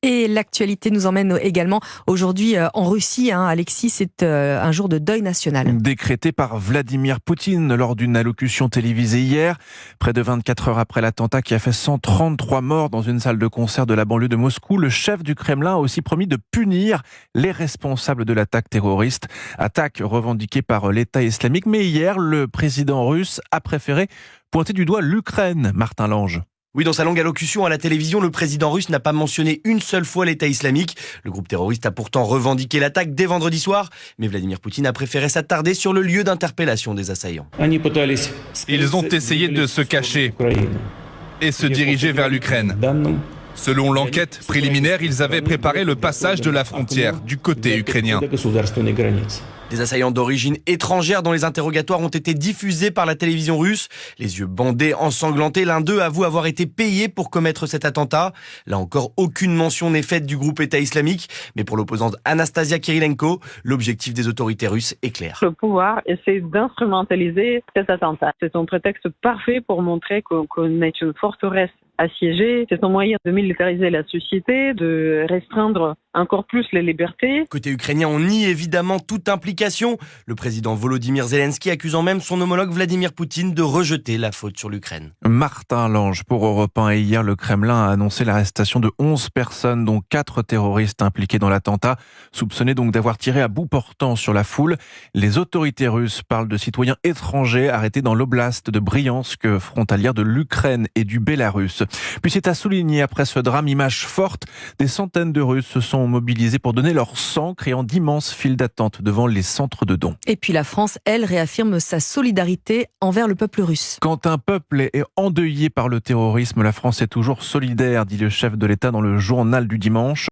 Et l'actualité nous emmène également aujourd'hui en Russie. Alexis, c'est un jour de deuil national. Décrété par Vladimir Poutine lors d'une allocution télévisée hier, près de 24 heures après l'attentat qui a fait 133 morts dans une salle de concert de la banlieue de Moscou, le chef du Kremlin a aussi promis de punir les responsables de l'attaque terroriste. Attaque revendiquée par l'État islamique. Mais hier, le président russe a préféré pointer du doigt l'Ukraine, Martin Lange. Oui, dans sa longue allocution à la télévision, le président russe n'a pas mentionné une seule fois l'État islamique. Le groupe terroriste a pourtant revendiqué l'attaque dès vendredi soir, mais Vladimir Poutine a préféré s'attarder sur le lieu d'interpellation des assaillants. Ils ont essayé de se cacher et se diriger vers l'Ukraine. Selon l'enquête préliminaire, ils avaient préparé le passage de la frontière du côté ukrainien. Des assaillants d'origine étrangère dont les interrogatoires ont été diffusés par la télévision russe. Les yeux bandés, ensanglantés, l'un d'eux avoue avoir été payé pour commettre cet attentat. Là encore, aucune mention n'est faite du groupe État islamique. Mais pour l'opposante Anastasia Kirilenko, l'objectif des autorités russes est clair. Le pouvoir essaie d'instrumentaliser cet attentat. C'est un prétexte parfait pour montrer qu'on est une forteresse assiégée. C'est un moyen de militariser la société, de restreindre encore plus les libertés. Côté ukrainien, on nie évidemment toute implication. Le président Volodymyr Zelensky accusant même son homologue Vladimir Poutine de rejeter la faute sur l'Ukraine. Martin Lange pour Europe 1. Et hier, le Kremlin a annoncé l'arrestation de 11 personnes, dont 4 terroristes impliqués dans l'attentat, soupçonnés donc d'avoir tiré à bout portant sur la foule. Les autorités russes parlent de citoyens étrangers arrêtés dans l'oblast de Briansk, frontalière de l'Ukraine et du Bélarus. Puis c'est à souligner, après ce drame, image forte, des centaines de Russes se sont mobilisés pour donner leur sang, créant d'immenses files d'attente devant les centres de dons. Et puis la France, elle, réaffirme sa solidarité envers le peuple russe. Quand un peuple est endeuillé par le terrorisme, la France est toujours solidaire, dit le chef de l'État dans le journal du dimanche.